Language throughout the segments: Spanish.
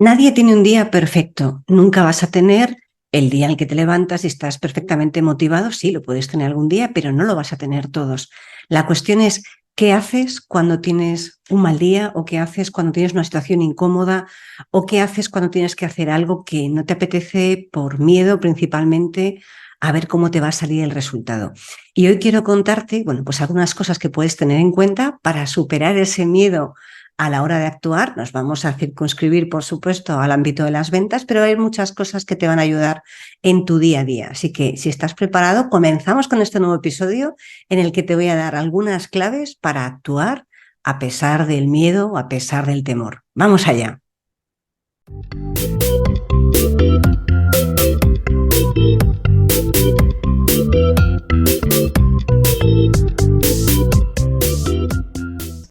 Nadie tiene un día perfecto. Nunca vas a tener el día en el que te levantas y estás perfectamente motivado. Sí, lo puedes tener algún día, pero no lo vas a tener todos. La cuestión es, ¿qué haces cuando tienes un mal día? ¿O qué haces cuando tienes una situación incómoda? ¿O qué haces cuando tienes que hacer algo que no te apetece por miedo principalmente a ver cómo te va a salir el resultado? Y hoy quiero contarte, bueno, pues algunas cosas que puedes tener en cuenta para superar ese miedo a la hora de actuar. Nos vamos a circunscribir, por supuesto, al ámbito de las ventas, pero hay muchas cosas que te van a ayudar en tu día a día. Así que si estás preparado, comenzamos con este nuevo episodio en el que te voy a dar algunas claves para actuar a pesar del miedo, a pesar del temor. Vamos allá.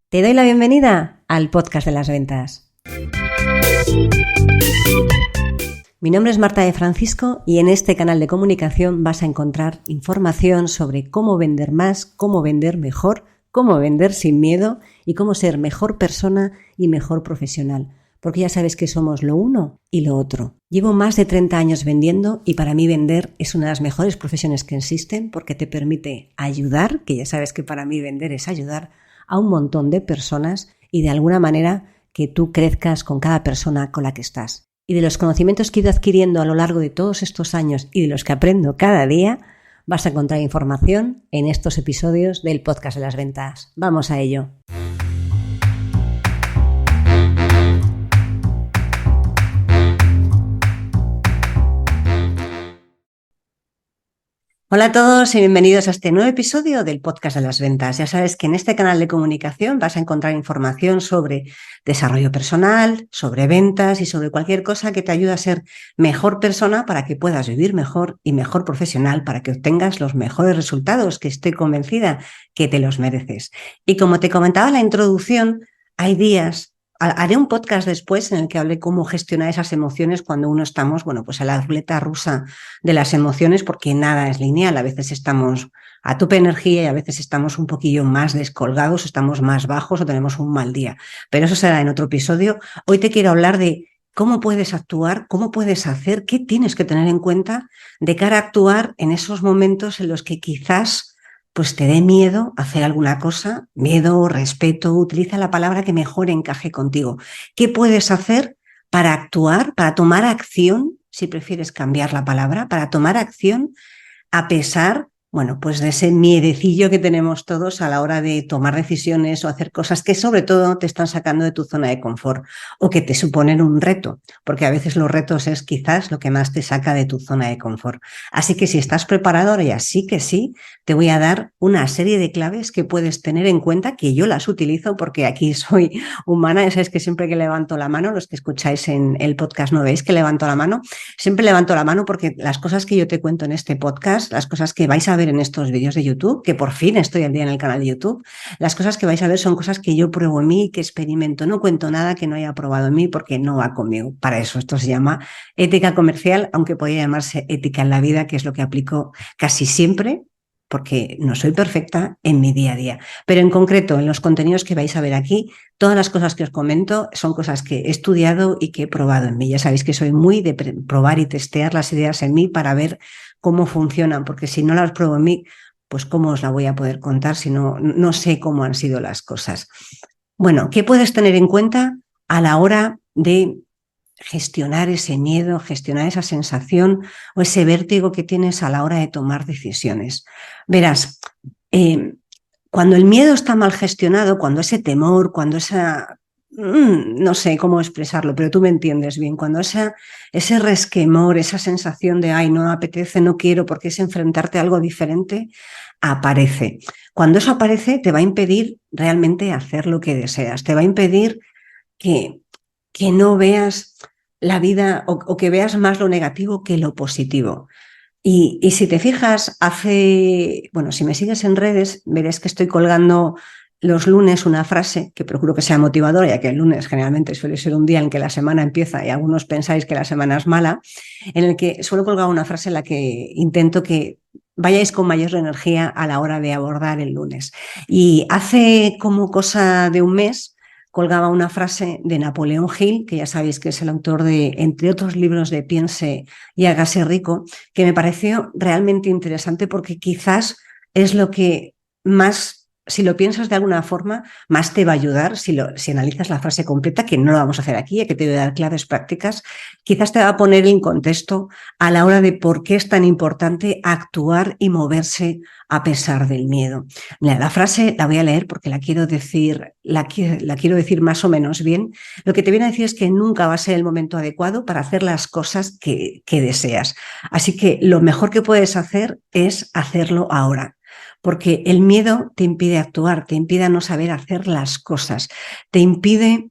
Te doy la bienvenida al podcast de las ventas. Mi nombre es Marta de Francisco y en este canal de comunicación vas a encontrar información sobre cómo vender más, cómo vender mejor, cómo vender sin miedo y cómo ser mejor persona y mejor profesional. Porque ya sabes que somos lo uno y lo otro. Llevo más de 30 años vendiendo y para mí vender es una de las mejores profesiones que existen porque te permite ayudar, que ya sabes que para mí vender es ayudar a un montón de personas y de alguna manera que tú crezcas con cada persona con la que estás. Y de los conocimientos que he ido adquiriendo a lo largo de todos estos años y de los que aprendo cada día, vas a encontrar información en estos episodios del podcast de las ventas. Vamos a ello. Hola a todos y bienvenidos a este nuevo episodio del podcast de las ventas. Ya sabes que en este canal de comunicación vas a encontrar información sobre desarrollo personal, sobre ventas y sobre cualquier cosa que te ayude a ser mejor persona para que puedas vivir mejor y mejor profesional para que obtengas los mejores resultados, que estoy convencida que te los mereces. Y como te comentaba en la introducción, hay días. Haré un podcast después en el que hable cómo gestionar esas emociones cuando uno estamos, pues a la ruleta rusa de las emociones, porque nada es lineal. A veces estamos a tope de energía y a veces estamos un poquillo más descolgados, estamos más bajos o tenemos un mal día. Pero eso será en otro episodio. Hoy te quiero hablar de cómo puedes actuar, cómo puedes hacer, qué tienes que tener en cuenta de cara a actuar en esos momentos en los que quizás pues te dé miedo hacer alguna cosa, miedo, respeto, utiliza la palabra que mejor encaje contigo. ¿Qué puedes hacer para actuar, para tomar acción, si prefieres cambiar la palabra, para tomar acción a pesar, pues de ese miedecillo que tenemos todos a la hora de tomar decisiones o hacer cosas que sobre todo te están sacando de tu zona de confort o que te suponen un reto, porque a veces los retos es quizás lo que más te saca de tu zona de confort. Así que si estás preparado, ya sí que sí, te voy a dar una serie de claves que puedes tener en cuenta, que yo las utilizo porque aquí soy humana. Ya sabéis que siempre que levanto la mano, los que escucháis en el podcast no veis que levanto la mano, siempre levanto la mano porque las cosas que yo te cuento en este podcast, las cosas que vais a ver en estos vídeos de YouTube, que por fin estoy al día en el canal de YouTube, las cosas que vais a ver son cosas que yo pruebo en mí, que experimento. No cuento nada que no haya probado en mí porque no va conmigo. Para eso esto se llama ética comercial, aunque podría llamarse ética en la vida, que es lo que aplico casi siempre, porque no soy perfecta en mi día a día. Pero en concreto, en los contenidos que vais a ver aquí, todas las cosas que os comento son cosas que he estudiado y que he probado en mí. Ya sabéis que soy muy de probar y testear las ideas en mí para ver cómo funcionan, porque si no las pruebo en mí, pues cómo os la voy a poder contar si no sé cómo han sido las cosas. Bueno, ¿qué puedes tener en cuenta a la hora de gestionar ese miedo, gestionar esa sensación o ese vértigo que tienes a la hora de tomar decisiones? Verás, cuando el miedo está mal gestionado, cuando ese temor, cuando esa... no sé cómo expresarlo, pero tú me entiendes bien. Cuando ese resquemor, esa sensación de, ay, no me apetece, no quiero, porque es enfrentarte a algo diferente, aparece. Cuando eso aparece, te va a impedir realmente hacer lo que deseas. Te va a impedir que no veas la vida o que veas más lo negativo que lo positivo. Y si te fijas, si me sigues en redes, verás que estoy colgando los lunes una frase que procuro que sea motivadora, ya que el lunes generalmente suele ser un día en que la semana empieza y algunos pensáis que la semana es mala, en el que suelo colgar una frase en la que intento que vayáis con mayor energía a la hora de abordar el lunes. Y hace como cosa de un mes colgaba una frase de Napoleón Hill, que ya sabéis que es el autor de, entre otros libros, de Piense y hágase rico, que me pareció realmente interesante porque quizás es lo que más, si lo piensas de alguna forma, más te va a ayudar si analizas la frase completa, que no lo vamos a hacer aquí, que te voy a dar claves prácticas, quizás te va a poner en contexto a la hora de por qué es tan importante actuar y moverse a pesar del miedo. Mira, la frase la voy a leer porque la quiero decir más o menos bien. Lo que te viene a decir es que nunca va a ser el momento adecuado para hacer las cosas que deseas. Así que lo mejor que puedes hacer es hacerlo ahora. Porque el miedo te impide actuar, te impide no saber hacer las cosas, te impide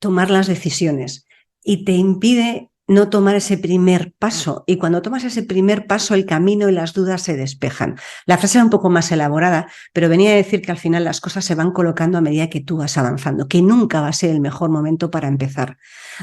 tomar las decisiones y te impide no tomar ese primer paso. Y cuando tomas ese primer paso, el camino y las dudas se despejan. La frase era un poco más elaborada, pero venía a decir que al final las cosas se van colocando a medida que tú vas avanzando, que nunca va a ser el mejor momento para empezar.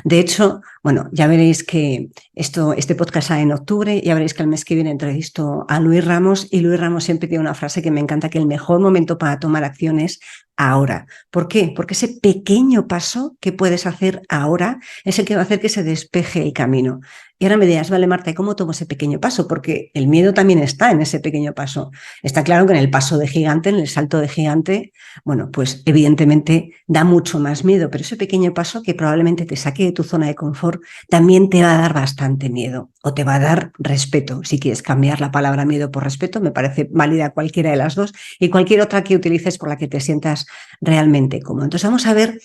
De hecho, bueno, ya veréis que este podcast sale en octubre, ya veréis que el mes que viene entrevisto a Luis Ramos, y Luis Ramos siempre tiene una frase que me encanta, que el mejor momento para tomar acción es ahora. ¿Por qué? Porque ese pequeño paso que puedes hacer ahora es el que va a hacer que se despeje el camino. Y ahora me dirás, vale, Marta, ¿y cómo tomo ese pequeño paso? Porque el miedo también está en ese pequeño paso. Está claro que en el paso de gigante, en el salto de gigante, bueno, pues evidentemente da mucho más miedo, pero ese pequeño paso que probablemente te saque de tu zona de confort también te va a dar bastante miedo o te va a dar respeto. Si quieres cambiar la palabra miedo por respeto, me parece válida cualquiera de las dos, y cualquier otra que utilices por la que te sientas realmente cómodo. Entonces vamos a ver,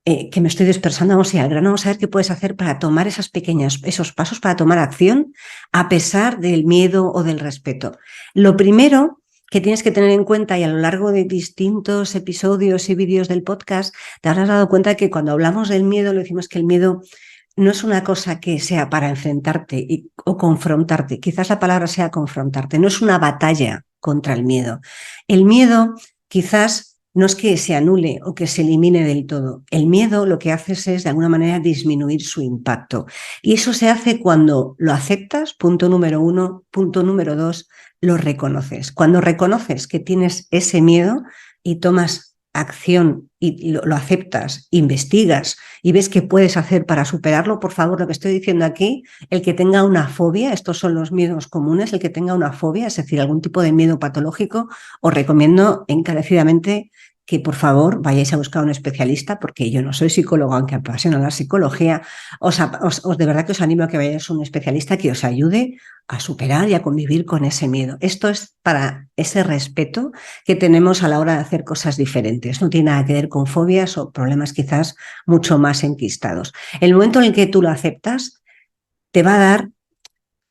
que me estoy dispersando, vamos a ir al grano, vamos a ver qué puedes hacer para tomar esos pasos, para tomar acción a pesar del miedo o del respeto. Lo primero que tienes que tener en cuenta, y a lo largo de distintos episodios y vídeos del podcast, te habrás dado cuenta de que cuando hablamos del miedo, le decimos que el miedo no es una cosa que sea para enfrentarte o confrontarte. Quizás la palabra sea confrontarte. No es una batalla contra el miedo. El miedo quizás no es que se anule o que se elimine del todo. El miedo lo que haces es, de alguna manera, disminuir su impacto. Y eso se hace cuando lo aceptas, punto número 1. Punto número 2, lo reconoces. Cuando reconoces que tienes ese miedo y tomas acción y lo aceptas, investigas y ves qué puedes hacer para superarlo, por favor, lo que estoy diciendo aquí, el que tenga una fobia, estos son los miedos comunes, el que tenga una fobia, es decir, algún tipo de miedo patológico, os recomiendo encarecidamente que por favor vayáis a buscar a un especialista, porque yo no soy psicólogo, aunque apasiona la psicología. De verdad que os animo a que vayáis a un especialista que os ayude a superar y a convivir con ese miedo. Esto es para ese respeto que tenemos a la hora de hacer cosas diferentes. No tiene nada que ver con fobias o problemas quizás mucho más enquistados. El momento en el que tú lo aceptas te va a dar,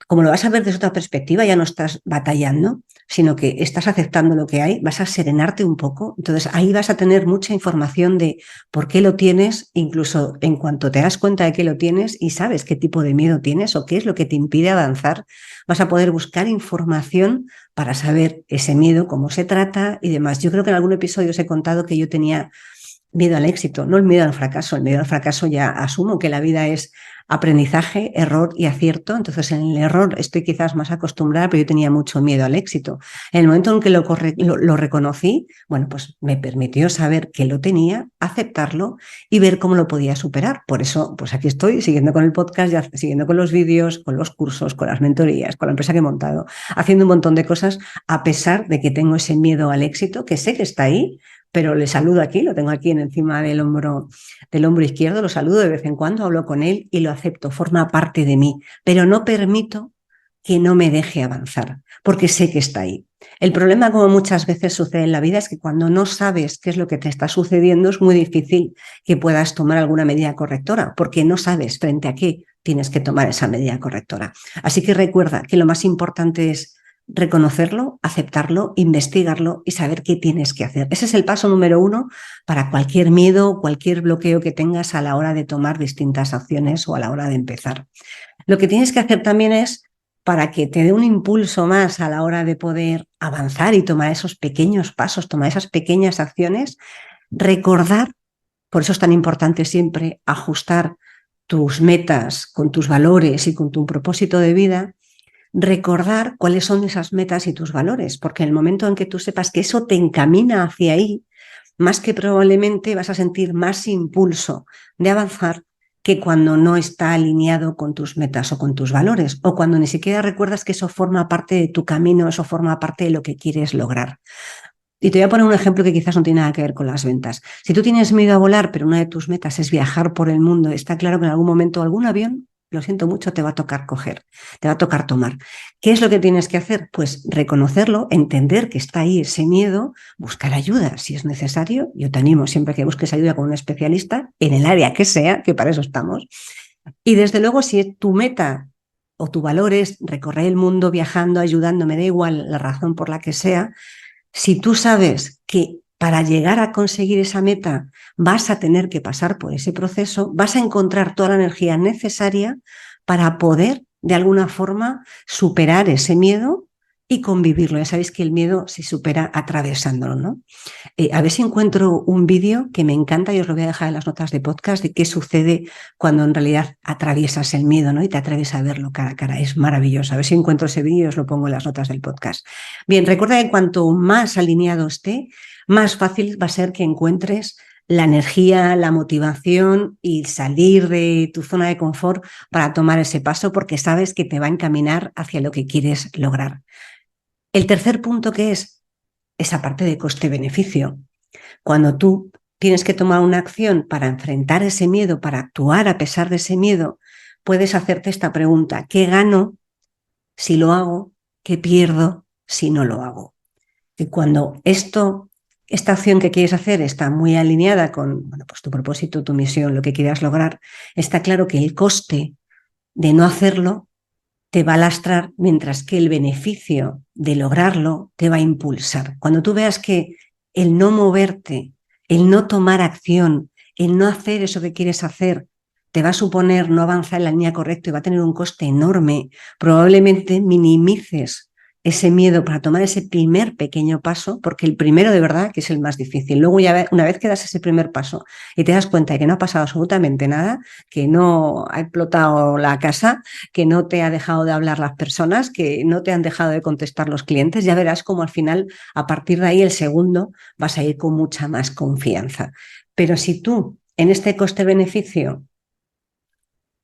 como lo vas a ver desde otra perspectiva, ya no estás batallando, sino que estás aceptando lo que hay, vas a serenarte un poco. Entonces ahí vas a tener mucha información de por qué lo tienes, incluso en cuanto te das cuenta de que lo tienes y sabes qué tipo de miedo tienes o qué es lo que te impide avanzar, vas a poder buscar información para saber ese miedo, cómo se trata y demás. Yo creo que en algún episodio os he contado que yo tenía miedo al éxito, no el miedo al fracaso. El miedo al fracaso ya asumo que la vida es aprendizaje, error y acierto. Entonces en el error estoy quizás más acostumbrada, pero yo tenía mucho miedo al éxito. En el momento en que lo reconocí, bueno, pues me permitió saber que lo tenía, aceptarlo y ver cómo lo podía superar. Por eso, pues aquí estoy siguiendo con el podcast, ya, siguiendo con los vídeos, con los cursos, con las mentorías, con la empresa que he montado, haciendo un montón de cosas a pesar de que tengo ese miedo al éxito, que sé que está ahí, pero le saludo aquí, lo tengo aquí encima del hombro izquierdo, lo saludo de vez en cuando, hablo con él y lo acepto, forma parte de mí, pero no permito que no me deje avanzar, porque sé que está ahí. El problema, como muchas veces sucede en la vida, es que cuando no sabes qué es lo que te está sucediendo, es muy difícil que puedas tomar alguna medida correctora, porque no sabes frente a qué tienes que tomar esa medida correctora. Así que recuerda que lo más importante es reconocerlo, aceptarlo, investigarlo y saber qué tienes que hacer. Ese es el paso número 1 para cualquier miedo, cualquier bloqueo que tengas a la hora de tomar distintas acciones o a la hora de empezar. Lo que tienes que hacer también es, para que te dé un impulso más a la hora de poder avanzar y tomar esos pequeños pasos, tomar esas pequeñas acciones, recordar, por eso es tan importante siempre ajustar tus metas con tus valores y con tu propósito de vida, recordar cuáles son esas metas y tus valores, porque en el momento en que tú sepas que eso te encamina hacia ahí, más que probablemente vas a sentir más impulso de avanzar que cuando no está alineado con tus metas o con tus valores, o cuando ni siquiera recuerdas que eso forma parte de tu camino, eso forma parte de lo que quieres lograr. Y te voy a poner un ejemplo que quizás no tiene nada que ver con las ventas. Si tú tienes miedo a volar, pero una de tus metas es viajar por el mundo, está claro que en algún momento algún avión, lo siento mucho, te va a tocar coger, te va a tocar tomar. ¿Qué es lo que tienes que hacer? Pues reconocerlo, entender que está ahí ese miedo, buscar ayuda si es necesario. Yo te animo siempre que busques ayuda con un especialista en el área que sea, que para eso estamos. Y desde luego, si tu meta o tu valor es recorrer el mundo viajando, ayudando, me da igual la razón por la que sea, si tú sabes que para llegar a conseguir esa meta vas a tener que pasar por ese proceso, vas a encontrar toda la energía necesaria para poder, de alguna forma, superar ese miedo y convivirlo. Ya sabéis que el miedo se supera atravesándolo, ¿no? A ver si encuentro un vídeo que me encanta y os lo voy a dejar en las notas de podcast de qué sucede cuando en realidad atraviesas el miedo, ¿no? Y te atreves a verlo cara a cara. Es maravilloso. A ver si encuentro ese vídeo y os lo pongo en las notas del podcast. Bien, recuerda que cuanto más alineado esté, más fácil va a ser que encuentres la energía, la motivación y salir de tu zona de confort para tomar ese paso porque sabes que te va a encaminar hacia lo que quieres lograr. El tercer punto que es esa parte de coste-beneficio. Cuando tú tienes que tomar una acción para enfrentar ese miedo, para actuar a pesar de ese miedo, puedes hacerte esta pregunta: ¿qué gano si lo hago? ¿Qué pierdo si no lo hago? Y cuando esta acción que quieres hacer está muy alineada con, bueno, pues tu propósito, tu misión, lo que quieras lograr, está claro que el coste de no hacerlo te va a lastrar, mientras que el beneficio de lograrlo te va a impulsar. Cuando tú veas que el no moverte, el no tomar acción, el no hacer eso que quieres hacer, te va a suponer no avanzar en la línea correcta y va a tener un coste enorme, probablemente minimices ese miedo para tomar ese primer pequeño paso, porque el primero de verdad que es el más difícil. Luego ya una vez que das ese primer paso y te das cuenta de que no ha pasado absolutamente nada, que no ha explotado la casa, que no te ha dejado de hablar las personas, que no te han dejado de contestar los clientes, ya verás cómo al final, a partir de ahí, el segundo vas a ir con mucha más confianza. Pero si tú en este coste-beneficio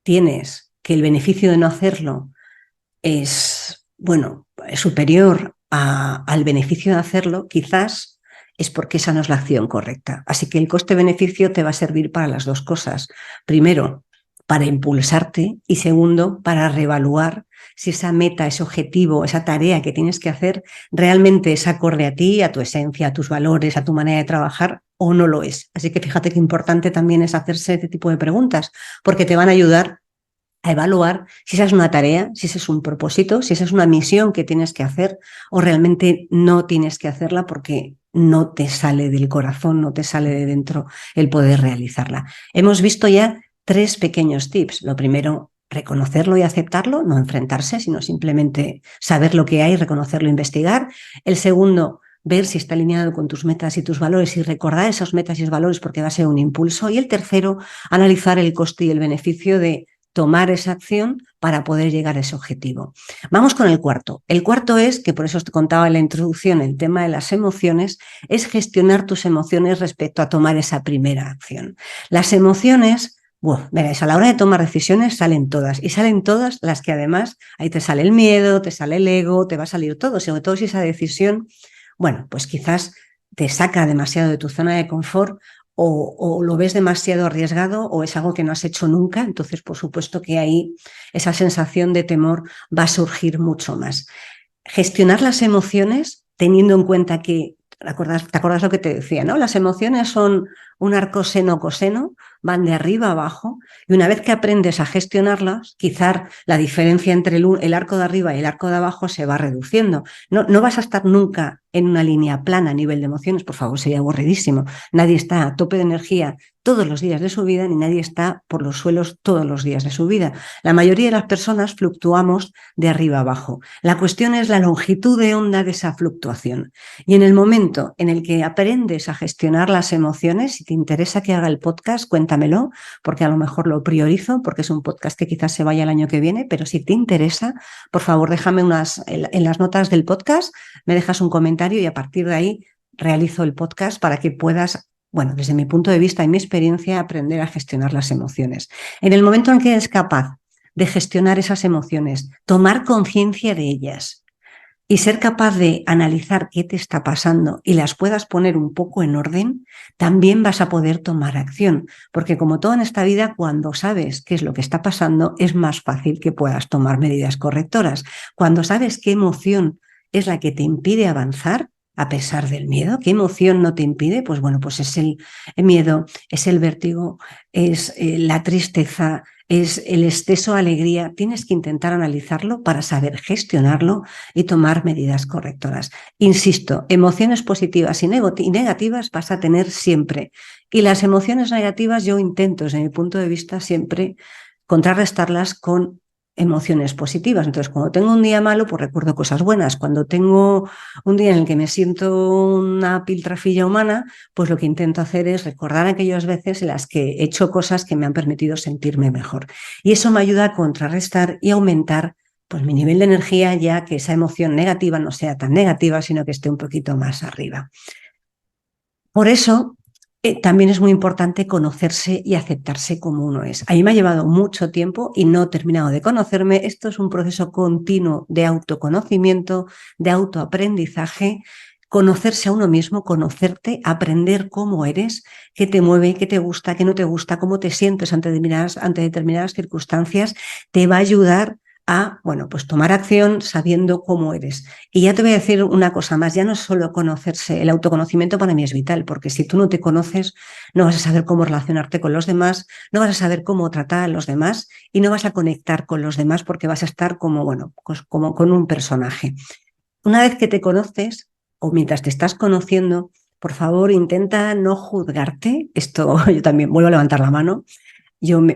tienes que el beneficio de no hacerlo es, bueno, es superior al beneficio de hacerlo, quizás es porque esa no es la acción correcta. Así que el coste-beneficio te va a servir para las dos cosas. Primero, para impulsarte y segundo, para reevaluar si esa meta, ese objetivo, esa tarea que tienes que hacer realmente es acorde a ti, a tu esencia, a tus valores, a tu manera de trabajar o no lo es. Así que fíjate que importante también es hacerse este tipo de preguntas porque te van a ayudar a evaluar si esa es una tarea, si ese es un propósito, si esa es una misión que tienes que hacer o realmente no tienes que hacerla porque no te sale del corazón, no te sale de dentro el poder realizarla. Hemos visto ya 3 pequeños tips. Lo primero, reconocerlo y aceptarlo, no enfrentarse, sino simplemente saber lo que hay, reconocerlo e investigar. El segundo, ver si está alineado con tus metas y tus valores y recordar esas metas y esos valores porque va a ser un impulso. Y el tercero, analizar el coste y el beneficio de tomar esa acción para poder llegar a ese objetivo. Vamos con el cuarto. El cuarto es, que por eso os contaba en la introducción, el tema de las emociones, es gestionar tus emociones respecto a tomar esa primera acción. Las emociones, veréis, a la hora de tomar decisiones salen todas, y salen todas las que además, ahí te sale el miedo, te sale el ego, te va a salir todo, sobre todo si esa decisión, bueno, pues quizás te saca demasiado de tu zona de confort o lo ves demasiado arriesgado o es algo que no has hecho nunca, entonces por supuesto que ahí esa sensación de temor va a surgir mucho más. Gestionar las emociones teniendo en cuenta que, ¿te acuerdas lo que te decía, ¿no? Las emociones son un arco seno-coseno, van de arriba a abajo, y una vez que aprendes a gestionarlas, quizás la diferencia entre el arco de arriba y el arco de abajo se va reduciendo. No vas a estar nunca en una línea plana a nivel de emociones, por favor, sería aburridísimo. Nadie está a tope de energía todos los días de su vida, ni nadie está por los suelos todos los días de su vida. La mayoría de las personas fluctuamos de arriba a abajo. La cuestión es la longitud de onda de esa fluctuación. Y en el momento en el que aprendes a gestionar las emociones, si te interesa que haga el podcast, cuéntamelo, porque a lo mejor lo priorizo, porque es un podcast que quizás se vaya el año que viene, pero si te interesa, por favor, déjame en las notas del podcast, me dejas un comentario y a partir de ahí realizo el podcast para que puedas, bueno, desde mi punto de vista y mi experiencia, aprender a gestionar las emociones. En el momento en que eres capaz de gestionar esas emociones, tomar conciencia de ellas y ser capaz de analizar qué te está pasando y las puedas poner un poco en orden, también vas a poder tomar acción. Porque como todo en esta vida, cuando sabes qué es lo que está pasando, es más fácil que puedas tomar medidas correctoras. Cuando sabes qué emoción es la que te impide avanzar, a pesar del miedo, ¿qué emoción no te impide? Pues bueno, pues es el miedo, es el vértigo, es la tristeza, es el exceso de alegría. Tienes que intentar analizarlo para saber gestionarlo y tomar medidas correctoras. Insisto, emociones positivas y negativas vas a tener siempre. Y las emociones negativas yo intento, desde mi punto de vista, siempre contrarrestarlas con emociones positivas. Entonces, cuando tengo un día malo, pues recuerdo cosas buenas. Cuando tengo un día en el que me siento una piltrafilla humana, pues lo que intento hacer es recordar aquellas veces en las que he hecho cosas que me han permitido sentirme mejor. Y eso me ayuda a contrarrestar y aumentar pues mi nivel de energía, ya que esa emoción negativa no sea tan negativa, sino que esté un poquito más arriba. Por eso, también es muy importante conocerse y aceptarse como uno es. A mí me ha llevado mucho tiempo y no he terminado de conocerme. Esto es un proceso continuo de autoconocimiento, de autoaprendizaje, conocerse a uno mismo, conocerte, aprender cómo eres, qué te mueve, qué te gusta, qué no te gusta, cómo te sientes ante determinadas circunstancias, te va a ayudar a, bueno, pues tomar acción sabiendo cómo eres. Y ya te voy a decir una cosa más, ya no es solo conocerse, el autoconocimiento para mí es vital, porque si tú no te conoces, no vas a saber cómo relacionarte con los demás, no vas a saber cómo tratar a los demás y no vas a conectar con los demás porque vas a estar como, bueno, pues como con un personaje. Una vez que te conoces o mientras te estás conociendo, por favor, intenta no juzgarte. Esto yo también vuelvo a levantar la mano.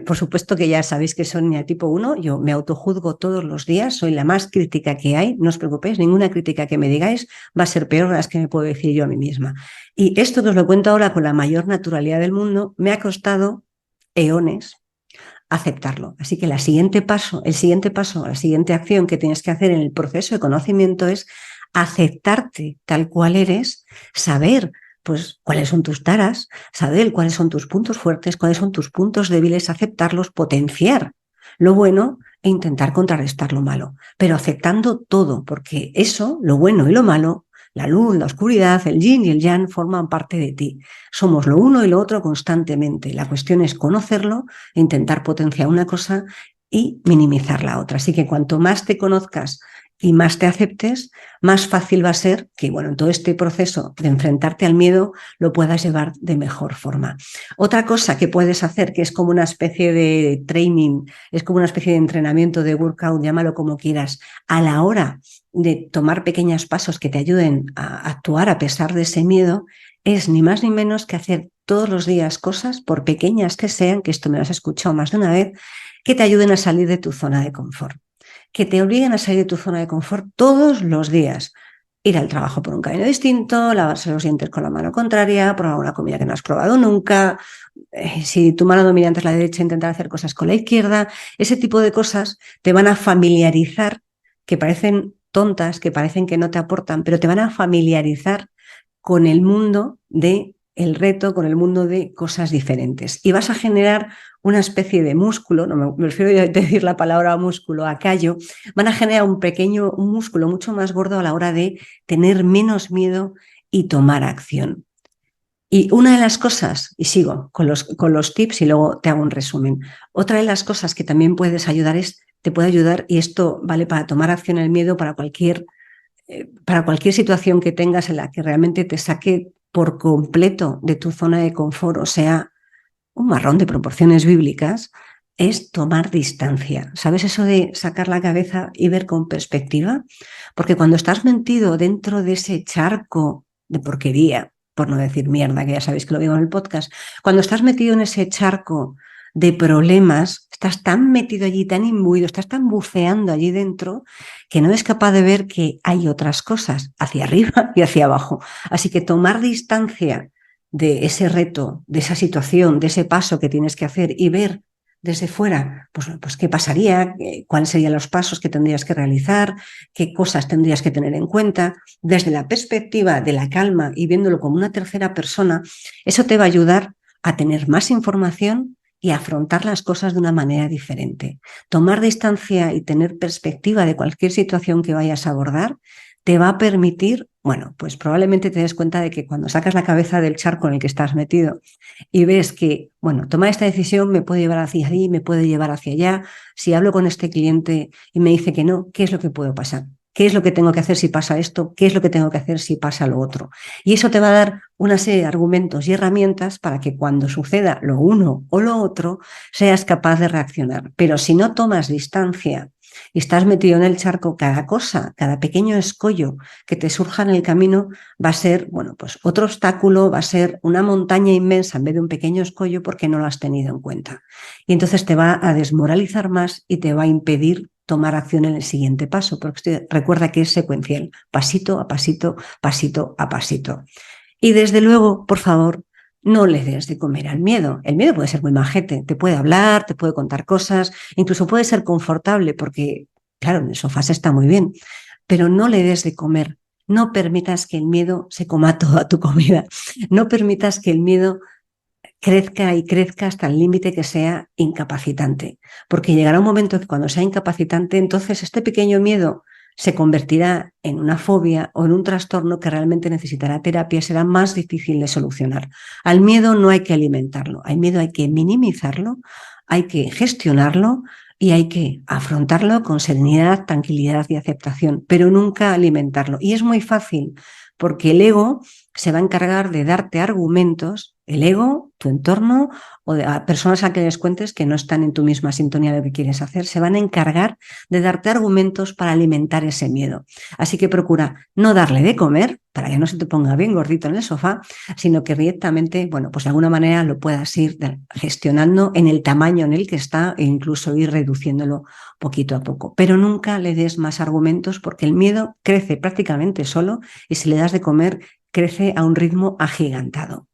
Por supuesto que ya sabéis que soy niña tipo 1, yo me autojuzgo todos los días, soy la más crítica que hay, no os preocupéis, ninguna crítica que me digáis va a ser peor de las que me puedo decir yo a mí misma. Y esto que os lo cuento ahora con la mayor naturalidad del mundo, me ha costado eones aceptarlo. Así que el siguiente paso, la siguiente acción que tienes que hacer en el proceso de conocimiento es aceptarte tal cual eres, saber pues cuáles son tus taras, saber cuáles son tus puntos fuertes, cuáles son tus puntos débiles, aceptarlos, potenciar lo bueno e intentar contrarrestar lo malo, pero aceptando todo, porque eso, lo bueno y lo malo, la luz, la oscuridad, el yin y el yang forman parte de ti. Somos lo uno y lo otro constantemente. La cuestión es conocerlo, intentar potenciar una cosa y minimizar la otra. Así que cuanto más te conozcas y más te aceptes, más fácil va a ser que, bueno, en todo este proceso de enfrentarte al miedo lo puedas llevar de mejor forma. Otra cosa que puedes hacer, que es como una especie de training, es como una especie de entrenamiento, de workout, llámalo como quieras, a la hora de tomar pequeños pasos que te ayuden a actuar a pesar de ese miedo, es ni más ni menos que hacer todos los días cosas, por pequeñas que sean, que esto me lo has escuchado más de una vez, que te ayuden a salir de tu zona de confort, que te obliguen a salir de tu zona de confort todos los días. Ir al trabajo por un camino distinto, lavarse los dientes con la mano contraria, probar una comida que no has probado nunca, si tu mano dominante es la derecha, intentar hacer cosas con la izquierda. Ese tipo de cosas te van a familiarizar, que parecen tontas, que parecen que no te aportan, pero te van a familiarizar con el mundo de el reto, con el mundo de cosas diferentes. Y vas a generar una especie de músculo, no me refiero a decir la palabra músculo, a callo, van a generar un músculo mucho más gordo a la hora de tener menos miedo y tomar acción. Y una de las cosas, y sigo con los tips y luego te hago un resumen, otra de las cosas que también puedes ayudar te puede ayudar, y esto vale para tomar acción el miedo, para cualquier situación que tengas en la que realmente te saque por completo de tu zona de confort, o sea, un marrón de proporciones bíblicas, es tomar distancia. ¿Sabes eso de sacar la cabeza y ver con perspectiva? Porque cuando estás metido dentro de ese charco de porquería, por no decir mierda, que ya sabéis que lo digo en el podcast, cuando estás metido en ese charco de problemas, estás tan metido allí, tan imbuido, estás tan buceando allí dentro, que no eres capaz de ver que hay otras cosas hacia arriba y hacia abajo. Así que tomar distancia de ese reto, de esa situación, de ese paso que tienes que hacer y ver desde fuera, pues qué pasaría, cuáles serían los pasos que tendrías que realizar, qué cosas tendrías que tener en cuenta. Desde la perspectiva de la calma y viéndolo como una tercera persona, eso te va a ayudar a tener más información y a afrontar las cosas de una manera diferente. Tomar distancia y tener perspectiva de cualquier situación que vayas a abordar te va a permitir, bueno, pues probablemente te des cuenta de que cuando sacas la cabeza del charco en el que estás metido y ves que, bueno, tomar esta decisión me puede llevar hacia allí, me puede llevar hacia allá. Si hablo con este cliente y me dice que no, ¿qué es lo que puedo pasar? ¿Qué es lo que tengo que hacer si pasa esto? ¿Qué es lo que tengo que hacer si pasa lo otro? Y eso te va a dar una serie de argumentos y herramientas para que cuando suceda lo uno o lo otro seas capaz de reaccionar. Pero si no tomas distancia y estás metido en el charco, cada cosa, cada pequeño escollo que te surja en el camino va a ser, bueno, pues otro obstáculo, va a ser una montaña inmensa en vez de un pequeño escollo porque no lo has tenido en cuenta. Y entonces te va a desmoralizar más y te va a impedir tomar acción en el siguiente paso, porque recuerda que es secuencial, pasito a pasito, pasito a pasito. Y desde luego, por favor, no le des de comer al miedo. El miedo puede ser muy majete, te puede hablar, te puede contar cosas, incluso puede ser confortable porque, claro, en el sofá se está muy bien, pero no le des de comer. No permitas que el miedo se coma toda tu comida. No permitas que el miedo crezca y crezca hasta el límite que sea incapacitante, porque llegará un momento que cuando sea incapacitante, entonces este pequeño miedo se convertirá en una fobia o en un trastorno que realmente necesitará terapia y será más difícil de solucionar. Al miedo no hay que alimentarlo, al miedo hay que minimizarlo, hay que gestionarlo y hay que afrontarlo con serenidad, tranquilidad y aceptación, pero nunca alimentarlo. Y es muy fácil, porque el ego se va a encargar de darte argumentos, el ego, tu entorno o de a personas a que les cuentes que no están en tu misma sintonía de lo que quieres hacer, se van a encargar de darte argumentos para alimentar ese miedo. Así que procura no darle de comer para que no se te ponga bien gordito en el sofá, sino que directamente, bueno, pues de alguna manera lo puedas ir gestionando en el tamaño en el que está e incluso ir reduciéndolo poquito a poco. Pero nunca le des más argumentos porque el miedo crece prácticamente solo y si le das de comer crece a un ritmo agigantado.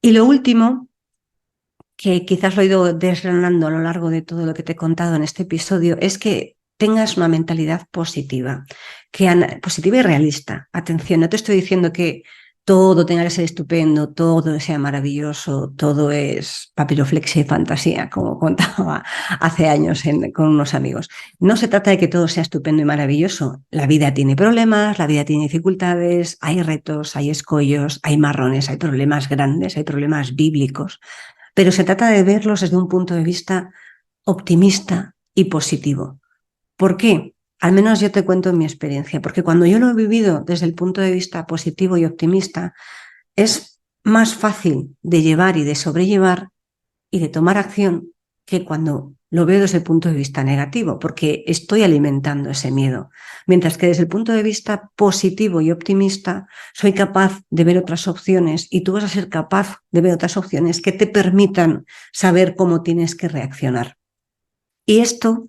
Y lo último, que quizás lo he ido desgranando a lo largo de todo lo que te he contado en este episodio, es que tengas una mentalidad positiva, positiva y realista. Atención, no te estoy diciendo que todo tenga que ser estupendo, todo sea maravilloso, todo es papiroflexia y fantasía, como contaba hace años con unos amigos. No se trata de que todo sea estupendo y maravilloso. La vida tiene problemas, la vida tiene dificultades, hay retos, hay escollos, hay marrones, hay problemas grandes, hay problemas bíblicos, pero se trata de verlos desde un punto de vista optimista y positivo. ¿Por qué? Al menos yo te cuento mi experiencia, porque cuando yo lo he vivido desde el punto de vista positivo y optimista, es más fácil de llevar y de sobrellevar y de tomar acción que cuando lo veo desde el punto de vista negativo, porque estoy alimentando ese miedo. Mientras que desde el punto de vista positivo y optimista, soy capaz de ver otras opciones y tú vas a ser capaz de ver otras opciones que te permitan saber cómo tienes que reaccionar. Y esto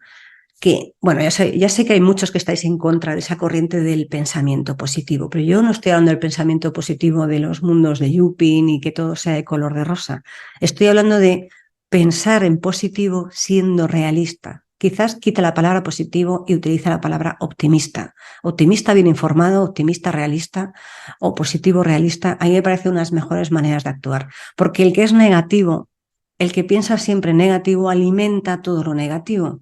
que, bueno, ya sé que hay muchos que estáis en contra de esa corriente del pensamiento positivo, pero yo no estoy hablando del pensamiento positivo de los mundos de Yuppie ni que todo sea de color de rosa. Estoy hablando de pensar en positivo siendo realista. Quizás quita la palabra positivo y utiliza la palabra optimista. Optimista bien informado, optimista realista o positivo realista. A mí me parecen unas mejores maneras de actuar, porque el que es negativo, el que piensa siempre negativo, alimenta todo lo negativo.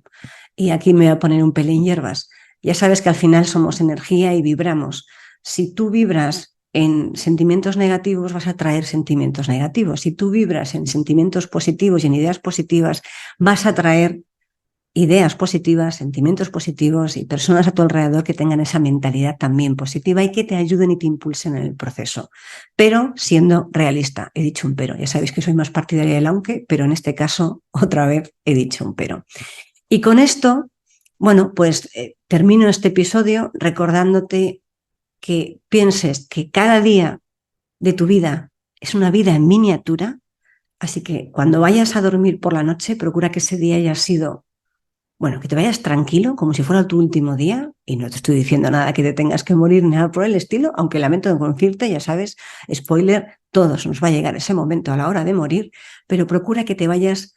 Y aquí me voy a poner un pelín hierbas. Ya sabes que al final somos energía y vibramos. Si tú vibras en sentimientos negativos, vas a traer sentimientos negativos. Si tú vibras en sentimientos positivos y en ideas positivas, vas a traer ideas positivas, sentimientos positivos y personas a tu alrededor que tengan esa mentalidad también positiva y que te ayuden y te impulsen en el proceso. Pero siendo realista, he dicho un pero. Ya sabéis que soy más partidaria del aunque, pero en este caso, otra vez, he dicho un pero. Y con esto, bueno, pues termino este episodio recordándote que pienses que cada día de tu vida es una vida en miniatura, así que cuando vayas a dormir por la noche, procura que ese día haya sido, bueno, que te vayas tranquilo, como si fuera tu último día, y no te estoy diciendo nada que te tengas que morir ni nada por el estilo, aunque lamento decirte, ya sabes, spoiler, todos nos va a llegar ese momento a la hora de morir, pero procura que te vayas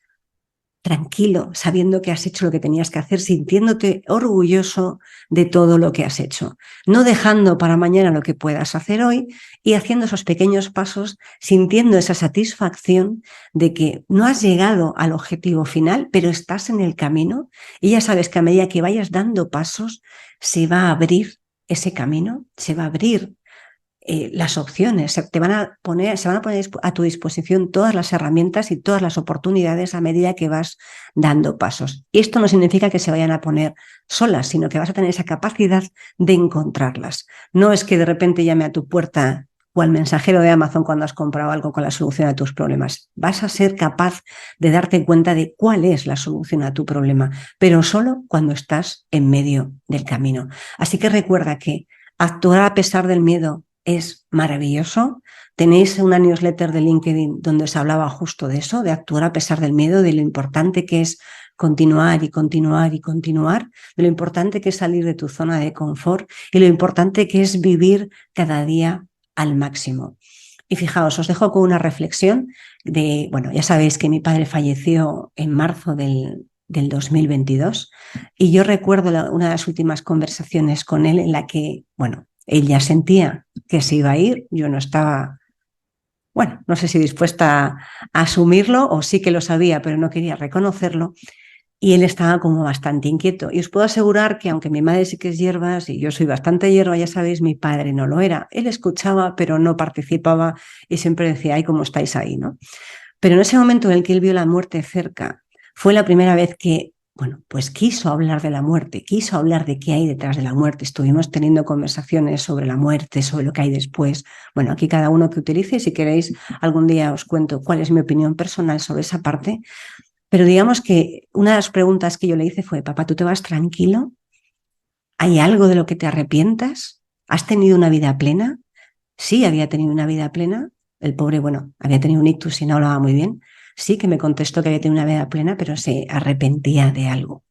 tranquilo, sabiendo que has hecho lo que tenías que hacer, sintiéndote orgulloso de todo lo que has hecho, no dejando para mañana lo que puedas hacer hoy y haciendo esos pequeños pasos, sintiendo esa satisfacción de que no has llegado al objetivo final, pero estás en el camino y ya sabes que a medida que vayas dando pasos, se va a abrir ese camino, se va a abrir las opciones, se van a poner a tu disposición todas las herramientas y todas las oportunidades a medida que vas dando pasos. Y esto no significa que se vayan a poner solas, sino que vas a tener esa capacidad de encontrarlas. No es que de repente llame a tu puerta o al mensajero de Amazon cuando has comprado algo con la solución a tus problemas. Vas a ser capaz de darte cuenta de cuál es la solución a tu problema, pero solo cuando estás en medio del camino. Así que recuerda que actuar a pesar del miedo es maravilloso. Tenéis una newsletter de LinkedIn donde os hablaba justo de eso, de actuar a pesar del miedo, de lo importante que es continuar y continuar y continuar, de lo importante que es salir de tu zona de confort y lo importante que es vivir cada día al máximo. Y fijaos, os dejo con una reflexión de, bueno, ya sabéis que mi padre falleció en marzo del 2022 y yo recuerdo una de las últimas conversaciones con él en la que, bueno, él ya sentía que se iba a ir, yo no estaba, bueno, no sé si dispuesta a asumirlo o sí que lo sabía, pero no quería reconocerlo. Y él estaba como bastante inquieto. Y os puedo asegurar que aunque mi madre sí que es hierbas y yo soy bastante hierba, ya sabéis, mi padre no lo era. Él escuchaba, pero no participaba y siempre decía, ay, ¿cómo estáis ahí?, ¿no? Pero en ese momento en el que él vio la muerte cerca, fue la primera vez que, bueno, pues quiso hablar de la muerte, quiso hablar de qué hay detrás de la muerte. Estuvimos teniendo conversaciones sobre la muerte, sobre lo que hay después. Bueno, aquí cada uno que utilice, si queréis, algún día os cuento cuál es mi opinión personal sobre esa parte. Pero digamos que una de las preguntas que yo le hice fue, papá, ¿tú te vas tranquilo? ¿Hay algo de lo que te arrepientas? ¿Has tenido una vida plena? Sí, había tenido una vida plena. El pobre, bueno, había tenido un ictus y no hablaba muy bien. Sí que me contestó que había tenido una vida plena, pero se arrepentía de algo.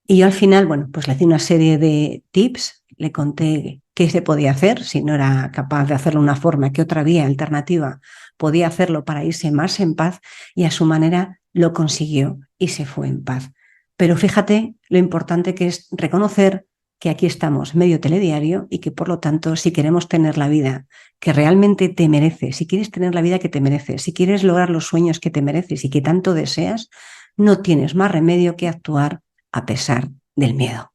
Y yo al final, bueno, pues le hice una serie de tips, le conté qué se podía hacer, si no era capaz de hacerlo de una forma, qué otra vía alternativa podía hacerlo para irse más en paz, y a su manera lo consiguió y se fue en paz. Pero fíjate lo importante que es reconocer que aquí estamos medio telediario y que por lo tanto si queremos tener la vida que realmente te mereces, si quieres tener la vida que te mereces, si quieres lograr los sueños que te mereces y que tanto deseas, no tienes más remedio que actuar a pesar del miedo.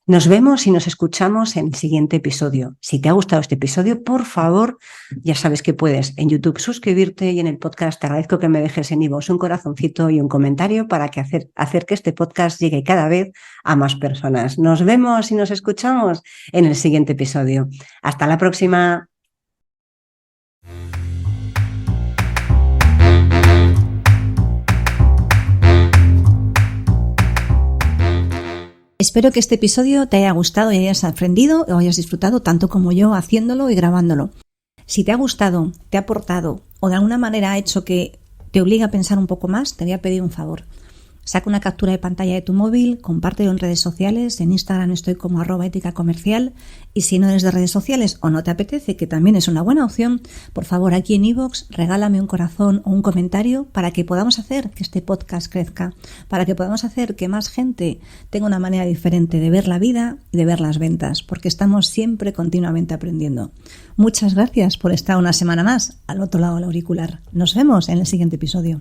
Nos vemos y nos escuchamos en el siguiente episodio. Si te ha gustado este episodio, por favor, ya sabes que puedes en YouTube suscribirte y en el podcast te agradezco que me dejes en iVoox un corazoncito y un comentario para que hacer que este podcast llegue cada vez a más personas. Nos vemos y nos escuchamos en el siguiente episodio. Hasta la próxima. Espero que este episodio te haya gustado y hayas aprendido o hayas disfrutado tanto como yo haciéndolo y grabándolo. Si te ha gustado, te ha aportado o de alguna manera ha hecho que te obligue a pensar un poco más, te voy a pedir un favor. Saca una captura de pantalla de tu móvil, compártelo en redes sociales, en Instagram estoy como @éticacomercial, y si no eres de redes sociales o no te apetece, que también es una buena opción, por favor aquí en iVoox regálame un corazón o un comentario para que podamos hacer que este podcast crezca, para que podamos hacer que más gente tenga una manera diferente de ver la vida y de ver las ventas, porque estamos siempre continuamente aprendiendo. Muchas gracias por estar una semana más al otro lado del auricular. Nos vemos en el siguiente episodio.